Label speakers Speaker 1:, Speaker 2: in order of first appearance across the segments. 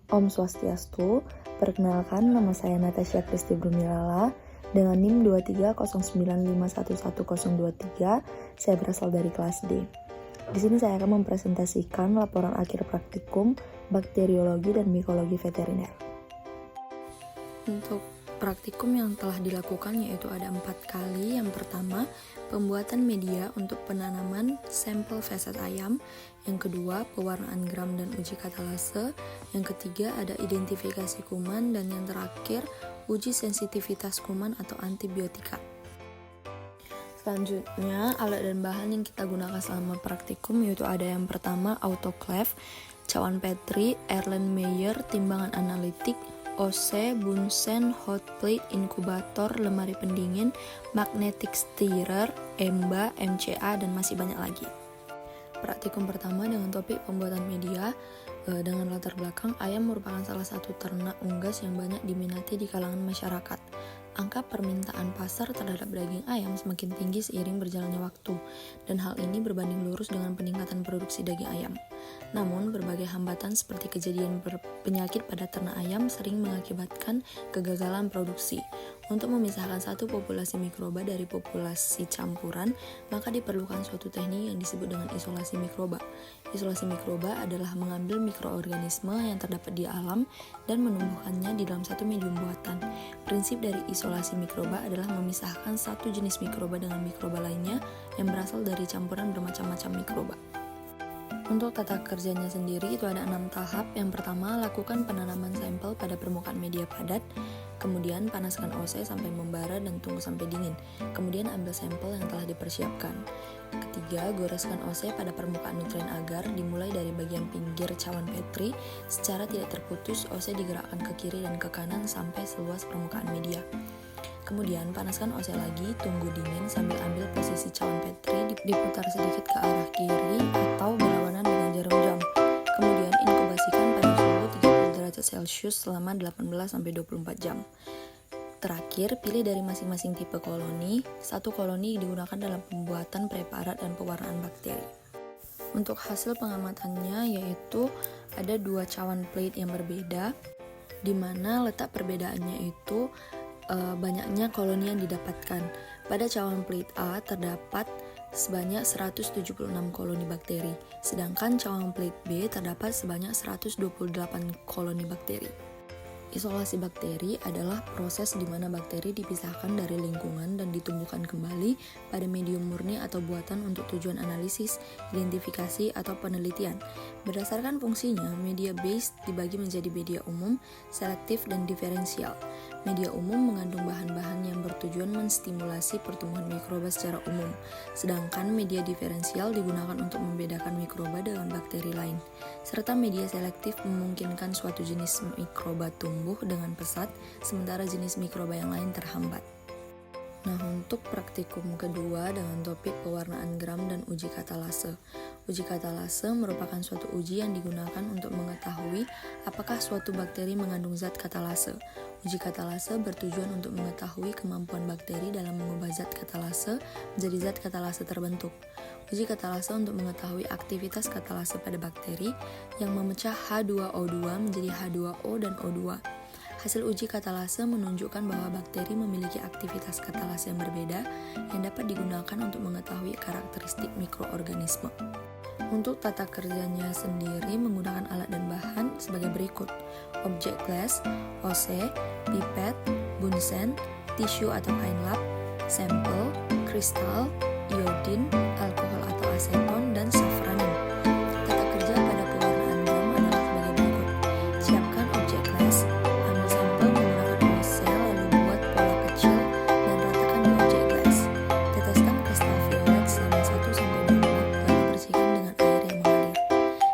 Speaker 1: Om Swastiastu, perkenalkan nama saya Natasha Kristi Brumilala dengan NIM 23095111023. Saya berasal dari kelas D. Di sini saya akan mempresentasikan laporan akhir praktikum bakteriologi dan mikologi veteriner. Untuk praktikum yang telah dilakukan yaitu ada 4 kali. Yang pertama, pembuatan media untuk penanaman sampel feses ayam. Yang kedua, pewarnaan gram dan uji katalase. Yang ketiga, ada identifikasi kuman. Dan yang terakhir, uji sensitivitas kuman atau antibiotika. Selanjutnya, alat dan bahan yang kita gunakan selama praktikum yaitu ada yang pertama, autoclave, cawan Petri, Erlenmeyer, timbangan analitik, OC, Bunsen, hot plate, inkubator, lemari pendingin, magnetic stirrer, EMBA, MCA, dan masih banyak lagi. Praktikum pertama dengan topik pembuatan media dengan latar belakang ayam merupakan salah satu ternak unggas yang banyak diminati di kalangan masyarakat. Angka permintaan pasar terhadap daging ayam semakin tinggi seiring berjalannya waktu, dan hal ini berbanding lurus dengan peningkatan produksi daging ayam. Namun, berbagai hambatan seperti kejadian penyakit pada ternak ayam sering mengakibatkan kegagalan produksi. Untuk memisahkan satu populasi mikroba dari populasi campuran, maka diperlukan suatu teknik yang disebut dengan isolasi mikroba. Isolasi mikroba adalah mengambil mikroorganisme yang terdapat di alam dan menumbuhkannya di dalam satu medium buatan. Prinsip dari isolasi mikroba adalah memisahkan satu jenis mikroba dengan mikroba lainnya yang berasal dari campuran bermacam-macam mikroba. Untuk tata kerjanya sendiri itu ada 6 tahap. Yang pertama, lakukan penanaman sampel pada permukaan media padat. Kemudian panaskan OC sampai membara dan tunggu sampai dingin. Kemudian ambil sampel yang telah dipersiapkan. Ketiga, goreskan OC pada permukaan nutrien agar dimulai dari bagian pinggir cawan Petri. Secara tidak terputus, OC digerakkan ke kiri dan ke kanan sampai seluas permukaan media. Kemudian panaskan OC lagi, tunggu dingin sambil ambil posisi cawan Petri, diputar sedikit ke arah kiri atau berlawanan dengan jarum jam. Kemudian inkubasikan pada suhu 30 derajat Celcius selama 18-24 jam. Terakhir, pilih dari masing-masing tipe koloni. Satu koloni digunakan dalam pembuatan preparat dan pewarnaan bakteri. Untuk hasil pengamatannya yaitu ada 2 cawan plate yang berbeda, di mana letak perbedaannya itu banyaknya koloni yang didapatkan. Pada cawan plate A terdapat sebanyak 176 koloni bakteri, sedangkan cawan plate B terdapat sebanyak 128 koloni bakteri. Isolasi bakteri adalah proses di mana bakteri dipisahkan dari lingkungan dan ditumbuhkan kembali pada medium murni atau buatan untuk tujuan analisis, identifikasi, atau penelitian. Berdasarkan fungsinya, media base dibagi menjadi media umum, selektif, dan diferensial. Media umum mengandung bahan-bahan yang bertujuan menstimulasi pertumbuhan mikroba secara umum, sedangkan media diferensial digunakan untuk membedakan mikroba dengan bakteri lain, serta media selektif memungkinkan suatu jenis mikroba tumbuh dengan pesat, sementara jenis mikroba yang lain terhambat. Nah, untuk praktikum kedua dengan topik pewarnaan gram dan uji katalase. Uji katalase merupakan suatu uji yang digunakan untuk mengetahui apakah suatu bakteri mengandung zat katalase. Uji katalase bertujuan untuk mengetahui kemampuan bakteri dalam mengubah zat katalase menjadi zat katalase terbentuk. Uji katalase untuk mengetahui aktivitas katalase pada bakteri yang memecah H2O2 menjadi H2O dan O2. Hasil uji katalase menunjukkan bahwa bakteri memiliki aktivitas katalase yang berbeda yang dapat digunakan untuk mengetahui karakteristik mikroorganisme. Untuk tata kerjanya sendiri menggunakan alat dan bahan sebagai berikut: objek glass, OC, pipet, Bunsen, tisu atau kain lap, sampel, kristal, iodin, alkohol atau aseton, dan safranin. Tata kerja pada pewarnaan gram adalah sebagai berikut: siapkan objek glass, ambil sampel menggunakan OC lalu buat pola kecil dan ratakan di objek glass. Teteskan kristal violet selama 1-2 menit lalu bersihkan dengan air yang mengalir.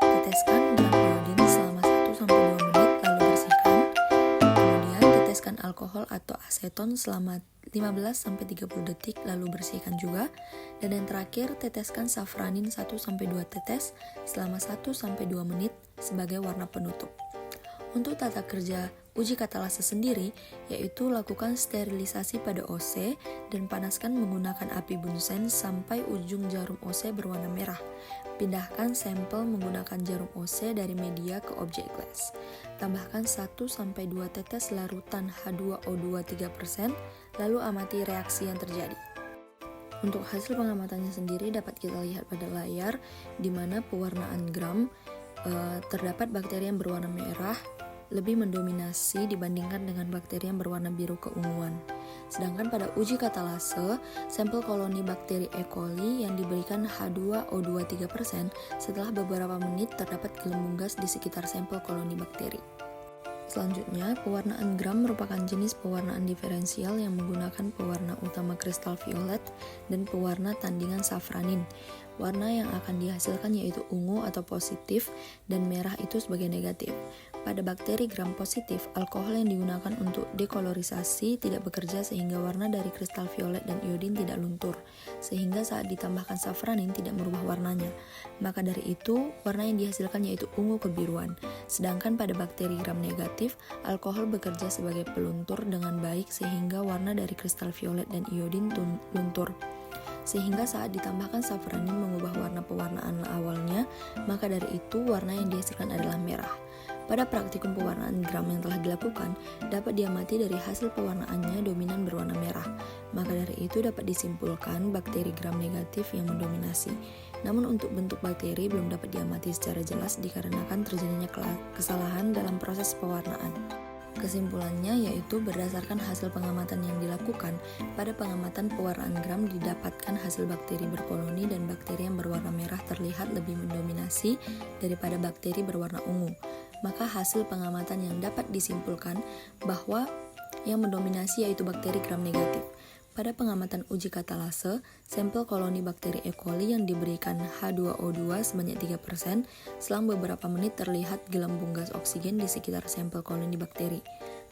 Speaker 1: Teteskan gram iodin selama 1-2 menit lalu bersihkan. Kemudian teteskan alkohol atau aseton selama 15-30 detik lalu bersihkan juga. Dan yang terakhir, teteskan safranin 1-2 tetes selama 1-2 menit sebagai warna penutup. Untuk tata kerja uji katalase sendiri, yaitu lakukan sterilisasi pada OC dan panaskan menggunakan api Bunsen sampai ujung jarum OC berwarna merah. Pindahkan sampel menggunakan jarum OC dari media ke objek glass. Tambahkan 1-2 tetes larutan H2O2 3%, lalu amati reaksi yang terjadi. Untuk hasil pengamatannya sendiri dapat kita lihat pada layar, di mana pewarnaan gram terdapat bakteri yang berwarna merah lebih mendominasi dibandingkan dengan bakteri yang berwarna biru keunguan. Sedangkan pada uji katalase, sampel koloni bakteri E. coli yang diberikan H2O2 3%, setelah beberapa menit terdapat gelembung gas di sekitar sampel koloni bakteri. Selanjutnya, pewarnaan gram merupakan jenis pewarnaan diferensial yang menggunakan pewarna utama kristal violet dan pewarna tandingan safranin. Warna yang akan dihasilkan yaitu ungu atau positif dan merah itu sebagai negatif. Pada bakteri gram positif, alkohol yang digunakan untuk dekolorisasi tidak bekerja sehingga warna dari kristal violet dan iodin tidak luntur, sehingga saat ditambahkan safranin tidak merubah warnanya. Maka dari itu, warna yang dihasilkan yaitu ungu kebiruan. Sedangkan pada bakteri gram negatif, alkohol bekerja sebagai peluntur dengan baik sehingga warna dari kristal violet dan iodin luntur. Sehingga saat ditambahkan safranin mengubah warna pewarnaan awalnya, maka dari itu warna yang dihasilkan adalah merah. Pada praktikum pewarnaan gram yang telah dilakukan, dapat diamati dari hasil pewarnaannya dominan berwarna merah. Maka dari itu dapat disimpulkan bakteri gram negatif yang mendominasi. Namun untuk bentuk bakteri belum dapat diamati secara jelas dikarenakan terjadinya kesalahan dalam proses pewarnaan. Kesimpulannya yaitu berdasarkan hasil pengamatan yang dilakukan, pada pengamatan pewarnaan gram didapatkan hasil bakteri berkoloni dan bakteri yang berwarna merah terlihat lebih mendominasi daripada bakteri berwarna ungu. Maka hasil pengamatan yang dapat disimpulkan bahwa yang mendominasi yaitu bakteri gram negatif. Pada pengamatan uji katalase, sampel koloni bakteri E. coli yang diberikan H2O2 sebanyak 3%, selang beberapa menit terlihat gelembung gas oksigen di sekitar sampel koloni bakteri.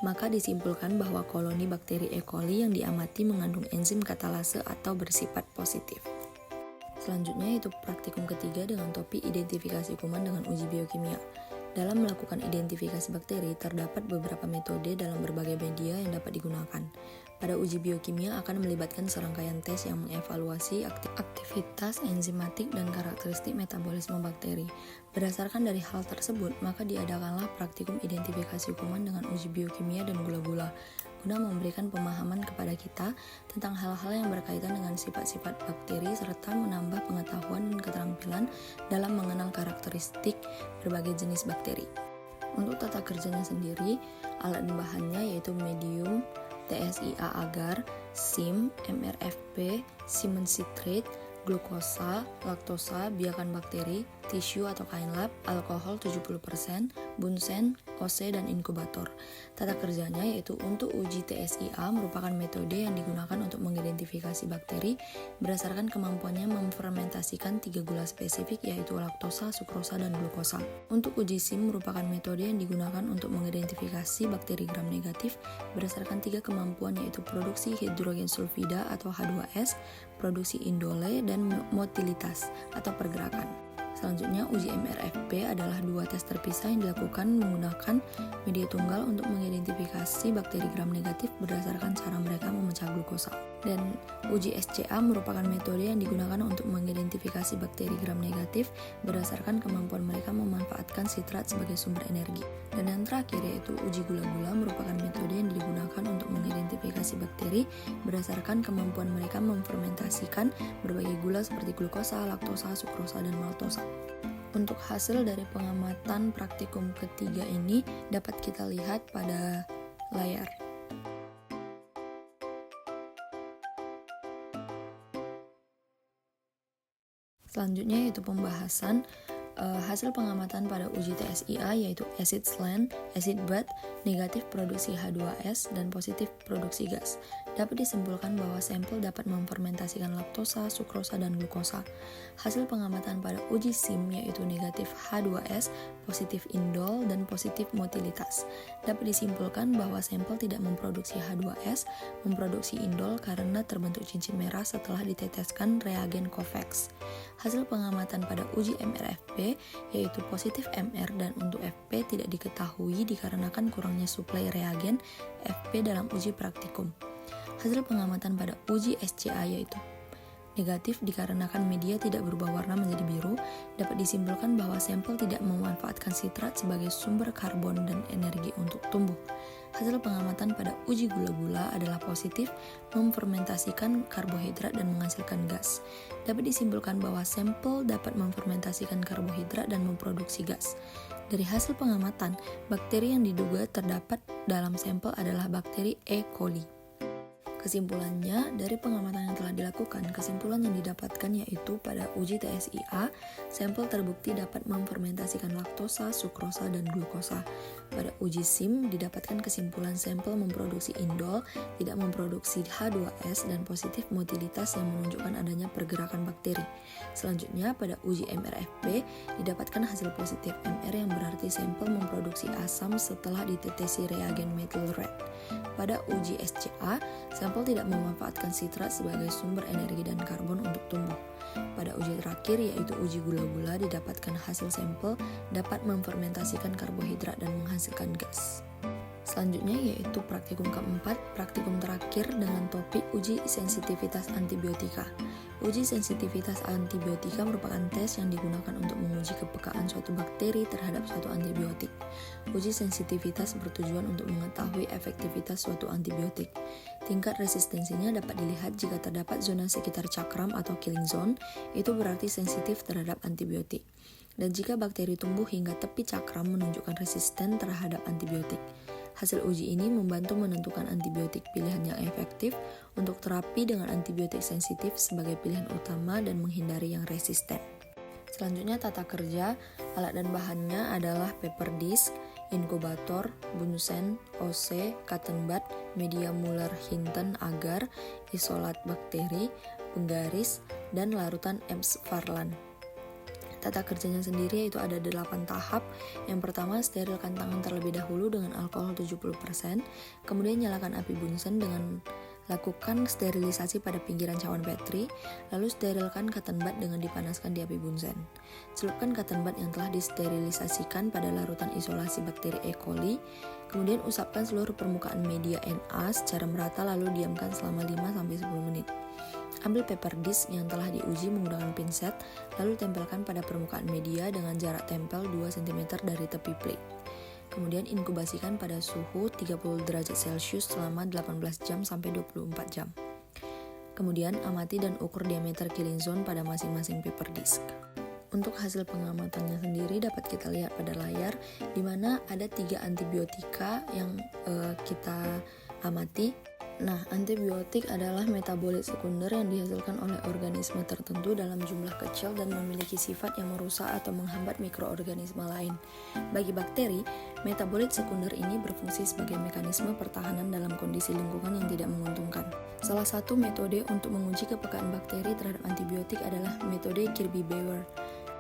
Speaker 1: Maka disimpulkan bahwa koloni bakteri E. coli yang diamati mengandung enzim katalase atau bersifat positif. Selanjutnya yaitu praktikum ketiga dengan topik identifikasi kuman dengan uji biokimia. Dalam melakukan identifikasi bakteri, terdapat beberapa metode dalam berbagai media yang dapat digunakan. Pada uji biokimia akan melibatkan serangkaian tes yang mengevaluasi aktivitas enzimatik dan karakteristik metabolisme bakteri. Berdasarkan dari hal tersebut, maka diadakanlah praktikum identifikasi kuman dengan uji biokimia dan gula-gula, guna memberikan pemahaman kepada kita tentang hal-hal yang berkaitan dengan sifat-sifat bakteri serta menambah pengetahuan dan keterampilan dalam mengenal karakteristik berbagai jenis bakteri. Untuk tata kerjanya sendiri, alat dan bahannya yaitu medium, TSIA agar, SIM, MRFP, Siemens citrate, glukosa, laktosa, biakan bakteri, tisu atau kain lap, alkohol 70%, bunsen, OC, dan inkubator. Tata kerjanya yaitu untuk uji TSIA merupakan metode yang digunakan untuk mengidentifikasi bakteri berdasarkan kemampuannya memfermentasikan 3 gula spesifik yaitu laktosa, sukrosa, dan glukosa. Untuk uji SIM merupakan metode yang digunakan untuk mengidentifikasi bakteri gram negatif berdasarkan 3 kemampuan yaitu produksi hidrogen sulfida atau H2S, produksi indole, dan motilitas atau pergerakan. Selanjutnya, uji MRFP adalah 2 tes terpisah yang dilakukan menggunakan media tunggal untuk mengidentifikasi bakteri gram negatif berdasarkan cara mereka memecah glukosa. Dan uji SCA merupakan metode yang digunakan untuk mengidentifikasi bakteri gram negatif berdasarkan kemampuan mereka memanfaatkan sitrat sebagai sumber energi. Dan yang terakhir yaitu uji gula-gula merupakan metode yang digunakan untuk mengidentifikasi bakteri berdasarkan kemampuan mereka memfermentasikan berbagai gula seperti glukosa, laktosa, sukrosa, dan maltosa. Untuk hasil dari pengamatan praktikum ketiga ini dapat kita lihat pada layar. Selanjutnya yaitu pembahasan hasil pengamatan pada uji TSIA yaitu acid slane, acid bath, negatif produksi H2S, dan positif produksi gas. Dapat disimpulkan bahwa sampel dapat memfermentasikan laktosa, sukrosa, dan glukosa. Hasil pengamatan pada uji SIM yaitu negatif H2S, positif indol, dan positif motilitas. Dapat disimpulkan bahwa sampel tidak memproduksi H2S, memproduksi indol karena terbentuk cincin merah setelah diteteskan reagen COVAX. Hasil pengamatan pada uji MRFP yaitu positif MR dan untuk FP tidak diketahui dikarenakan kurangnya suplai reagen FP dalam uji praktikum. Hasil pengamatan pada uji SCA yaitu Negatif dikarenakan media tidak berubah warna menjadi biru, dapat disimpulkan bahwa sampel tidak memanfaatkan sitrat sebagai sumber karbon dan energi untuk tumbuh. Hasil pengamatan pada uji gula-gula adalah positif, memfermentasikan karbohidrat dan menghasilkan gas. Dapat disimpulkan bahwa sampel dapat memfermentasikan karbohidrat dan memproduksi gas. Dari hasil pengamatan, bakteri yang diduga terdapat dalam sampel adalah bakteri E. coli. Kesimpulannya, dari pengamatan yang telah dilakukan, kesimpulan yang didapatkan yaitu pada uji TSIA, sampel terbukti dapat memfermentasikan laktosa, sukrosa, dan glukosa. Pada uji SIM, didapatkan kesimpulan sampel memproduksi indol, tidak memproduksi H2S, dan positif motilitas yang menunjukkan adanya pergerakan bakteri. Selanjutnya, pada uji MRFB, didapatkan hasil positif MR yang berarti sampel memproduksi asam setelah ditetesi reagen methyl red. Pada uji SCA, sampel tidak memanfaatkan sitrat sebagai sumber energi dan karbon untuk tumbuh. Pada uji terakhir yaitu uji gula-gula didapatkan hasil sampel dapat memfermentasikan karbohidrat dan menghasilkan gas. Selanjutnya yaitu praktikum keempat, praktikum terakhir dengan topik uji sensitivitas antibiotika. Uji sensitivitas antibiotika merupakan tes yang digunakan untuk menguji kepekaan suatu bakteri terhadap suatu antibiotik. Uji sensitivitas bertujuan untuk mengetahui efektivitas suatu antibiotik. Tingkat resistensinya dapat dilihat jika terdapat zona sekitar cakram atau killing zone, itu berarti sensitif terhadap antibiotik. Dan jika bakteri tumbuh hingga tepi cakram menunjukkan resisten terhadap antibiotik. Hasil uji ini membantu menentukan antibiotik pilihan yang efektif untuk terapi dengan antibiotik sensitif sebagai pilihan utama dan menghindari yang resisten. Selanjutnya tata kerja, alat dan bahannya adalah paper disk, inkubator, Bunsen, OC, cotton bud, media Muller-Hinton agar, isolat bakteri, penggaris, dan larutan Ebbs-Furlan. Tata kerjanya sendiri yaitu ada 8 tahap. Yang pertama, sterilkan tangan terlebih dahulu dengan alkohol 70%, kemudian nyalakan api Bunsen dengan lakukan sterilisasi pada pinggiran cawan Petri, lalu sterilkan cotton bud dengan dipanaskan di api Bunsen. Celupkan cotton bud yang telah disterilisasikan pada larutan isolasi bakteri E. coli, kemudian usapkan seluruh permukaan media Na secara merata lalu diamkan selama 5-10 menit. Ambil paper disk yang telah diuji menggunakan pinset, lalu tempelkan pada permukaan media dengan jarak tempel 2 cm dari tepi plate. Kemudian inkubasikan pada suhu 30 derajat Celcius selama 18 jam sampai 24 jam. Kemudian amati dan ukur diameter killing zone pada masing-masing paper disk. Untuk hasil pengamatannya sendiri dapat kita lihat pada layar, di mana ada 3 antibiotika yang kita amati. Nah, antibiotik adalah metabolit sekunder yang dihasilkan oleh organisme tertentu dalam jumlah kecil dan memiliki sifat yang merusak atau menghambat mikroorganisme lain. Bagi bakteri, metabolit sekunder ini berfungsi sebagai mekanisme pertahanan dalam kondisi lingkungan yang tidak menguntungkan. Salah satu metode untuk menguji kepekaan bakteri terhadap antibiotik adalah metode Kirby-Bauer.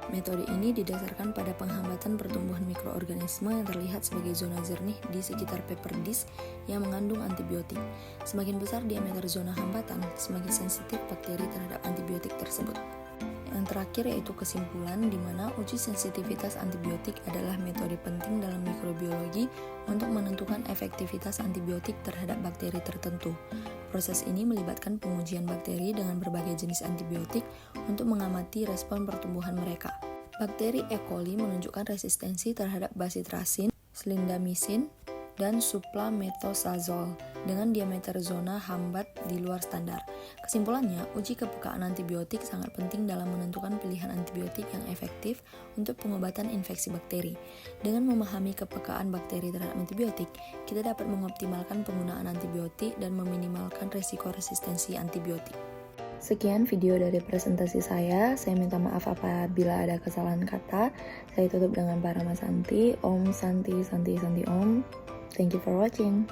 Speaker 1: Metode ini didasarkan pada penghambatan pertumbuhan mikroorganisme yang terlihat sebagai zona jernih di sekitar paper disk yang mengandung antibiotik. Semakin besar diameter zona hambatan, semakin sensitif bakteri terhadap antibiotik tersebut. Yang terakhir yaitu kesimpulan di mana uji sensitivitas antibiotik adalah metode penting dalam mikrobiologi untuk menentukan efektivitas antibiotik terhadap bakteri tertentu. Proses ini melibatkan pengujian bakteri dengan berbagai jenis antibiotik untuk mengamati respon pertumbuhan mereka. Bakteri E. coli menunjukkan resistensi terhadap basitrasin, slindamycin, dan suplamethosazole dengan diameter zona hambat di luar standar. Kesimpulannya, uji kepekaan antibiotik sangat penting dalam menentukan pilihan antibiotik yang efektif untuk pengobatan infeksi bakteri. Dengan memahami kepekaan bakteri terhadap antibiotik, kita dapat mengoptimalkan penggunaan antibiotik dan meminimalkan resiko resistensi antibiotik. Sekian video dari presentasi saya minta maaf apabila ada kesalahan kata. Saya tutup dengan Paramasanti, Om Santi Santi Santi Om. Thank you for watching.